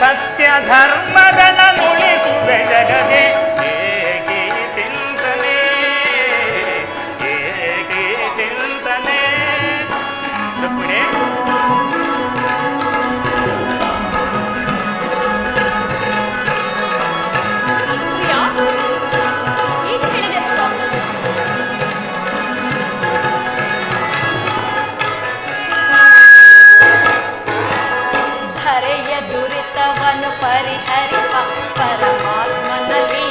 ಸತ್ಯ ಧರ್ಮಗಳ ಉಳಿಸುವೆ ಜಗದೇ ಏಕಿ ಚಿಂತನೆ ಏಕಿ ಚಿಂತನೆ. ಪರಿಹರಿಸ ಪರಮಾತ್ಮನಲ್ಲಿ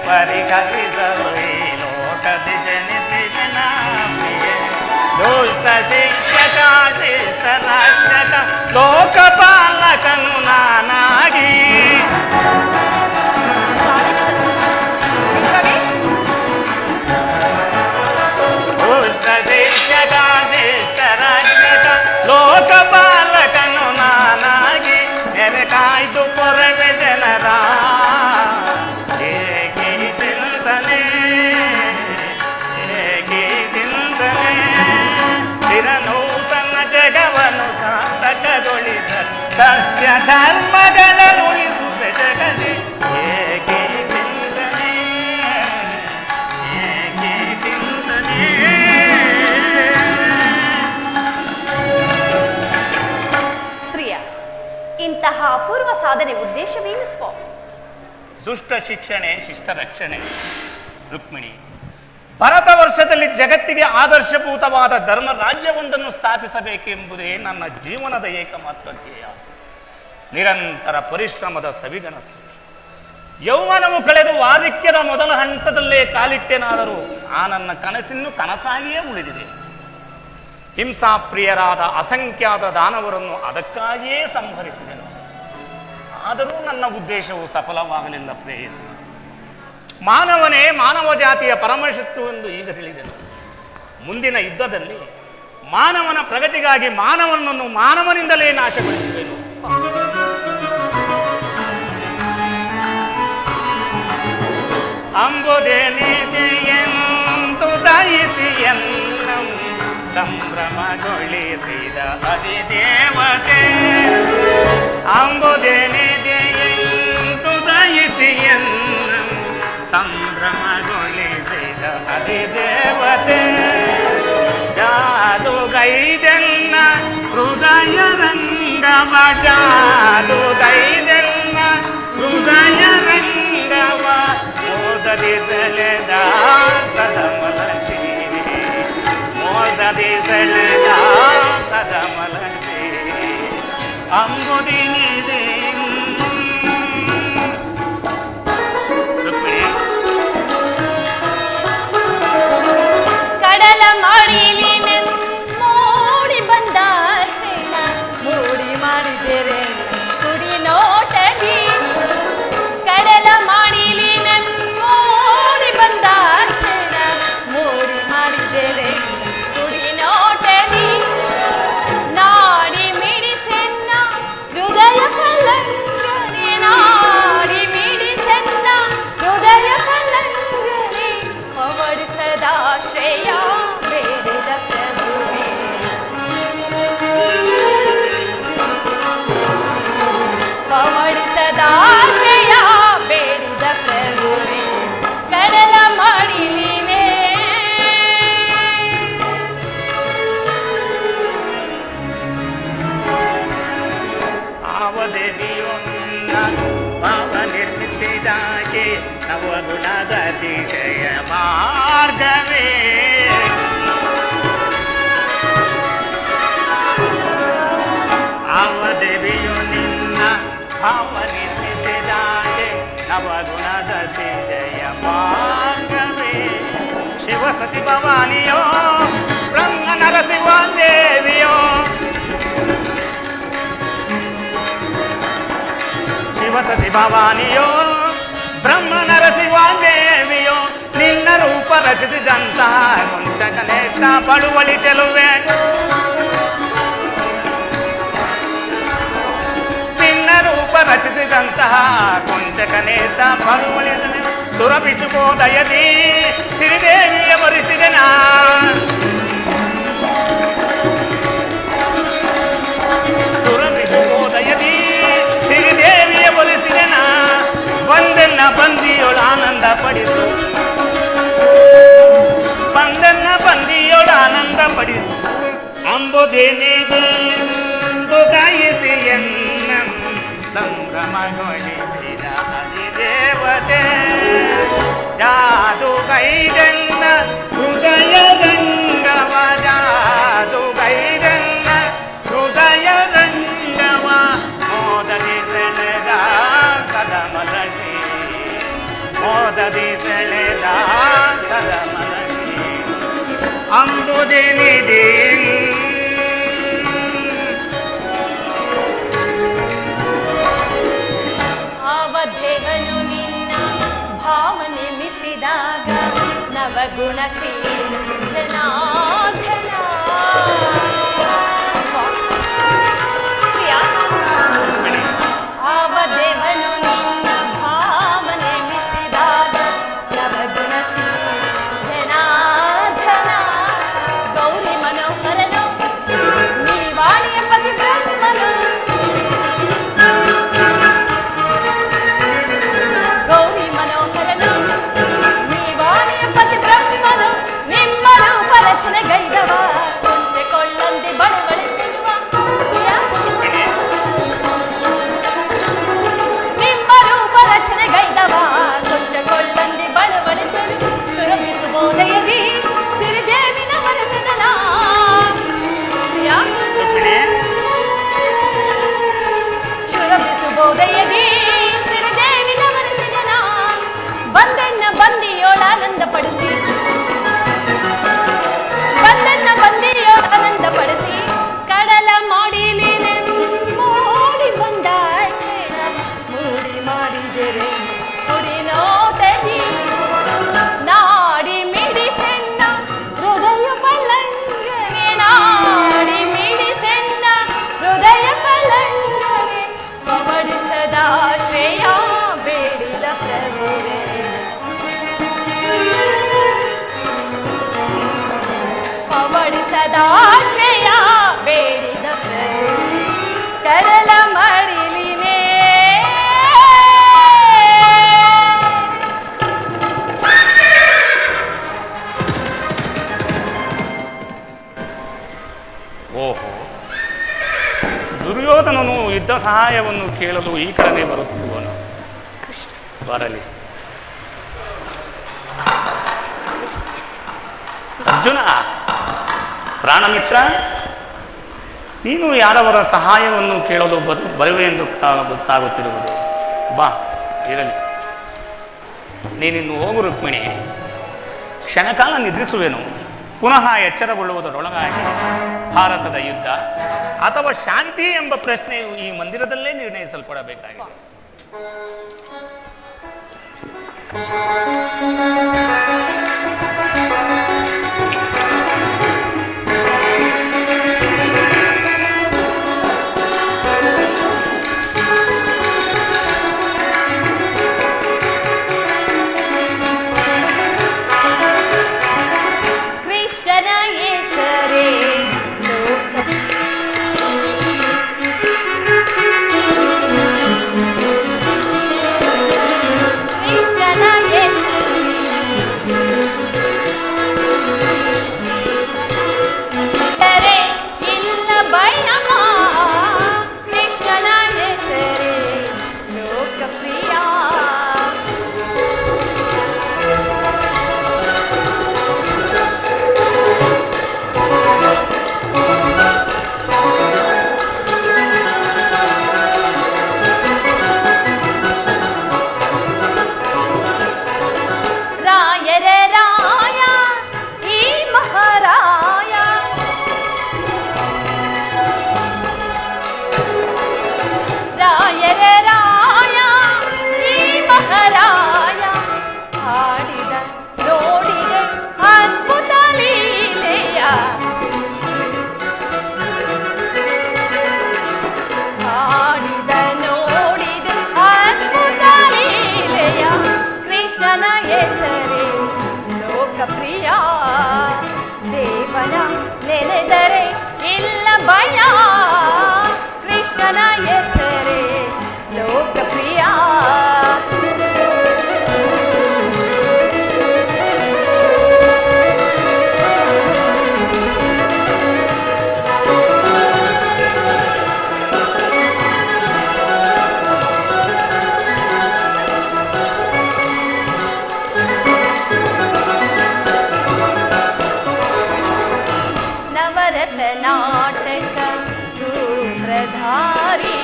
ಪರಿಹರಿಸಲು ಈ ಲೋಕದಿ ಜನಿಸಿದನ ಪ್ರಿಯೆ. ದುಷ್ಟ ಶಿಕ್ಷಕ ಶಿಷ್ಟ ರಕ್ಷಕ ಲೋಕಪಾಲಕನು ನಾನಾಗಿ ದುಷ್ಟ ಶಿಕ್ಷಕ ಶಿಷ್ಟ ರಕ್ಷಕ ಲೋಕಪಾಲಕನು ನಾನಾಗಿ ನೆರೆ ಕಾಯ್ದು ಕೊರವೆ ಜನರ ಹೇಗೆ ಚಿಂತನೆ ಹೇಗೆ ಚಿಂತನೆ ಚಿರನೂತನ ಜಗವನ್ನು ಸಾರ್ಥಕಗೊಳಿಸಲು ಸತ್ಯ ಧರ್ಮಗಳನ್ನು ಉಳಿಸುತ್ತ ಜಗದಿ ಹೇಗೆ ಚಿಂತನೆ ಹೇಗೆ ಚಿಂತನೆ. ಪ್ರಿಯ, ಇಂತಹ ಅಪೂರ್ವ ಸಾಧನೆ ಉದ್ದೇಶವೇನು ಸ್ವಾಮಿ? ದುಷ್ಟ ಶಿಕ್ಷಣೆ ಶಿಷ್ಟ ರಕ್ಷಣೆ. ರುಕ್ಮಿಣಿ, ಭರತ ವರ್ಷದಲ್ಲಿ ಜಗತ್ತಿಗೆ ಆದರ್ಶಭೂತವಾದ ಧರ್ಮ ರಾಜ್ಯವೊಂದನ್ನು ಸ್ಥಾಪಿಸಬೇಕೆಂಬುದೇ ನನ್ನ ಜೀವನದ ಏಕಮಾತ್ರ ಧ್ಯೇಯ. ನಿರಂತರ ಪರಿಶ್ರಮದ ಸವಿಗನಸು. ಯೌವನವು ಕಳೆದು ವಾರ್ಧಕ್ಯದ ಮೊದಲ ಹಂತದಲ್ಲೇ ಕಾಲಿಟ್ಟೆನಾದರೂ ಆ ನನ್ನ ಕನಸಿನ್ನು ಕನಸಾಗಿಯೇ ಉಳಿದಿದೆ. ಹಿಂಸಾಪ್ರಿಯರಾದ ಅಸಂಖ್ಯಾತ ದಾನವರನ್ನು ಅದಕ್ಕಾಗಿಯೇ ಸಂಹರಿಸಿದೆನು. ಆದರೂ ನನ್ನ ಉದ್ದೇಶವು ಸಫಲವಾಗಲಿಲ್ಲ ಪ್ರೇಯಸಿ. ಮಾನವನೇ ಮಾನವ ಜಾತಿಯ ಪರಮಶತ್ರು ಎಂದು ಈಗ ತಿಳಿದೆನು. ಮುಂದಿನ ಯುದ್ಧದಲ್ಲಿ ಮಾನವನ ಪ್ರಗತಿಗಾಗಿ ಮಾನವನನ್ನು ಮಾನವನಿಂದಲೇ ನಾಶಗೊಳಿಸುವೆನು. ಅಂಬುದೇ ನೀತಿಯೆಂದು ದಯಿಸಿ ಎನ್ನಂ ಸಂಭ್ರಮಗೊಳಿಸಿದ ಅಧಿದೇವತೆ. ಅಂಬುದೇ ನೀತಿಯೆಂದು ದಯಿಸಿ ಎನ್ನಂ ಸಂಭ್ರಮಗೊಳಿಸಿದ ಅಧಿದೇವತೆ. ಜಾದುಗೈದೆನ್ನ ಹೃದಯ ರಂಗವ ಜಾದುಗೈದೆನ್ನ ಹೃದಯ ರಂಗವ ಮೋದದಿಸಲೆದ ಸದಮಲಸಿ ಮೋದದಿಸಲೆದ ಸದಮಲಸಿ ಅಂಬುದಿನಿದೆ. ಕಡಲ ಮಾಡಿಲಿ ಮೋಡಿ ಬಂದ ಕ್ಷಣ ಮೂಡಿ ಮಾಡಿದರೆ ಕುಡಿ ನೋಟದಿ. ಕಡಲ ಮಾಡಿಲಿ ಮೋಡಿ ಬಂದ ಕ್ಷಣ ಮೂಡಿ ಮಾಡಿದರೆ ಕುಡಿ ನೋಟದಿ. ನಾಡಿ ಮಿಡಿಸೆನ್ನ ಹೃದಯ ಕಲಂಗನೆ ನಾಡಿ ಮಿಡಿಸೆನ್ನ ಹೃದಯ ಕಲಂಗನೆ ಅವಡಿಸದಾಶ್ರಯ ಬೇಡಿದ ಪ್ರಭುವೆ. ಅವಡಿಸದಾಶ್ರಯ ಬೇಡಿದ ಪ್ರಭುವೆ. ಕಡಲ ಮಾಡಿಲಿನೇ ಆವದೇವಿಯೊನ್ನ ಭಾವ ನಿರ್ಮಿಸಿದಾಗೆ ನವಗುಣದ ಅತಿಶಯ ಮಾರ್ಗವೇ. ಆವದೇವಿಯು ನಿನ್ನ ಭಾವ ನಿರ್ಮಿಸಿದಾಗೆ ನವಗುಣದ ಅತಿಶಯ ಮಾರ್ಗವೇ. ಶಿವಸತಿ ಭವಾನಿಯೋ ಬ್ರಹ್ಮ ನರಸಿಂಹ ದೇವಿಯೋ ಶಿವಸತಿ ಭವಾನಿಯೋ ಬ್ರಹ್ಮ ನರಸಿಂಹ ದೇವಿಯೋ ನಿನ್ನ ರೂಪ ರಚಿಸಿದಂತಹ ಕುಂಚಕನೇತ ಬಳುವಳಿ ಚೆಲುವೆ. ನಿನ್ನ ರೂಪ ರಚಿಸಿದಂತಹ ಕುಂಚಕನೇತ ಬಳುವಳಿ ಸುರಭಿಸುಬೋದಯದಿ ಶ್ರೀದೇವಿಯ ವರಿಸಿದೆನಾ. ಸುರಭಿಸುಬೋದಯದಿ ಶ್ರೀದೇವಿಯ ಒಲಿಸಿದೆನ. ಬಂದೆನ್ನ ಬಂದಿಯೊಳ ಆನಂದ ಪಡಿಸು ಬಂದೆನ್ನ ಬಂದಿಯೊಳ ಆನಂದ ಪಡಿಸು. ಅಂಬುದೇನೆಂದು ದಯಿಸಿ ಎನ್ನ ಸಂಭ್ರಮಗೊಳಿಸಿದ ಅಧಿದೇವತೆ. ಜಾದುಗೈದೆನ್ನ ಹೃದಯ ರಂಗವ ಜಾದುಗೈದೆನ್ನ ಹೃದಯ ರಂಗವ ಮೋದದಿ ಸೆಳೆದ ಸದಮಲಸಿ ಮೋದ ಅಂಬರದಿ ಸೆಳೆದ ಸದಮಲಗಿ ಅಂಬುದಿನಿದೆ ಅವಧೇವನು ನಿನ್ನ ಭಾವನೆ ಮಿಸಿದಾಗ ನವಗುಣಶೀಲ ಜನಾರ್ದನ ಅವಧೇವನು ನಿನ್ನ ಭಾವನೆ ಮಿಸಿದಾಗ ನವಗುಣಶೀಲ ಜನಾರ್ದನ ಗೌರಿ ಮನೋಹರನು ನೀವಾಣಿಯ ಪತಿ ಬ್ರಹ್ಮನು ಗೌರಿ ಮನೋಹರನು ನೀವಾಣಿಯ ಪತಿ ಬ್ರಹ್ಮನು ನಿಮ್ಮನು ಪರಚನೆಗೈದವ ಕೊಂಚೆ ಕೊಳ್ಳಂದೆ ಬಡವಳೆ ಚೆಲುವ ನಿಮ್ಮನು ಪರಚನೆಗೈದವ ಕೊಂಚೆ ಕೊಳ್ಳಂದೆ ಬಡವಳೆ ಚೆಲುವ ಸುರಭಿಸುಬೋದಯದಿ ಸಿರಿದೇವಿನ ವರಸದನ ಶುರಭಿಸುಬೋದಯದಿ ಸಿರಿದೇವಿನ ವರಸದನ ಬಂದೆನ್ನ ಬಂದಿಯೋಳಾನಂದ ಪಡಿಸಿ ಬಂದೆನ್ನ ಬಂದಿಯೋಳಾನಂದ ಪಡಿಸಿ ಕಡಲ ಮಾಡಿಲಿ ಮೂಡಿ ಬಂದಾಚೆನ ಮೂಡಿ ಮಾಡಿದರೆ ಕುಡಿ ನೋಟದಿ ನಾಡಿ ಮಿಡಿಸೆನ್ನ ಹೃದಯ ಪಲ್ಲಂಗನೆ ನಾಡಿ ಮಿಡಿಸೆನ್ನ ಹೃದಯ ಪಲ್ಲಂಗನೆ ಪವಡಿಸದ ಶ್ರೇಯ ಬೇಡಿದ ಪ್ರಭುವೇ ಪವಡಿಸದ ಶ್ರೇಯ ಬೇಡಿದ ಪ್ರಭುವೇ ಕಡಲ ಮಡಿಲಿನೇ ಓಹೋ, ದುರ್ಯೋಧನನು ಯುದ್ಧ ಸಹಾಯವನ್ನು ಕೇಳಲು ಈ ಕಡೆಗೆ ಬರುತ್ತಿರುವನು. ಬರಲಿ. ಅರ್ಜುನ, ಪ್ರಾಣಮಿತ್ರ, ನೀನು ಯಾರವರ ಸಹಾಯವನ್ನು ಕೇಳಲು ಬರುವೆ ಎಂದು ಗೊತ್ತಾಗುತ್ತಿರುವುದು. ಬಾ, ಇರಲಿ. ನೀನಿನ್ನು ಹೋಗು ರುಕ್ಮಿಣಿ. ಕ್ಷಣಕಾಲ ನಿದ್ರಿಸುವೆನು. ಪುನಃ ಎಚ್ಚರಗೊಳ್ಳುವುದರೊಳಗಾಗಿ ಭಾರತದ ಯುದ್ಧ ಅಥವಾ ಶಾಂತಿ ಎಂಬ ಪ್ರಶ್ನೆಯು ಈ ಮಂದಿರದಲ್ಲೇ ನಿರ್ಣಯಿಸಲ್ಪಡಬೇಕಾಗಿದೆ. ಕೃಷ್ಣನ ಹೆಸರೇ ಕೃಷ್ಣನ ಹೆಸರೇ ಇಲ್ಲ ಭಯಮ ಕೃಷ್ಣನ ಹೆಸರೇ ಲೋಕಪ್ರಿಯ ರಾಯರ ರಾಯ ಈ ಮಹಾರಾಯ ರಾಯರ ರಾಯ ಈ ಮಹಾರಾಯ ಆಡಿದ ನೋಡಿದೆ ಅದ್ಭುತ ಲೀಲೆಯ ಆಡಿದ ನೋಡಿದೆ ಅದ್ಭುತ ಲೀಲೆಯ ಕೃಷ್ಣನ ಹೆಸರೇ ಲೋಕಪ್ರಿಯ ದೇವನ ನೆನೆದರೆ ಇಲ್ಲ ಭಯ ಕೃಷ್ಣನ ಹೆಸರೇ ಲೋಕಪ್ರಿಯ ನವರಸ ನಾಟಕ ಸೂತ್ರಧಾರಿ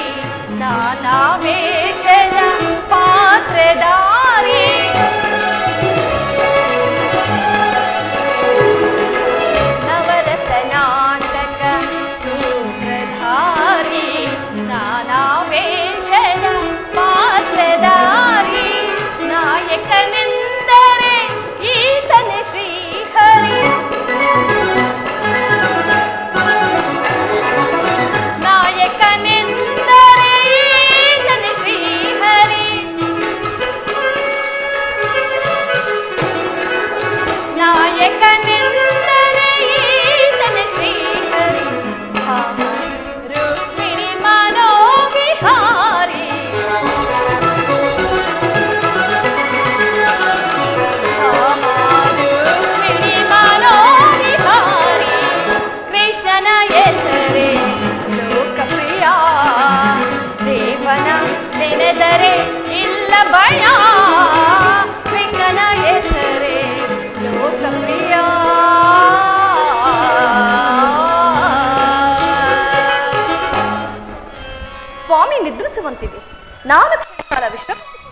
ನಾನು ಕಾಲ ವಿಶ್ರಾಂತಿ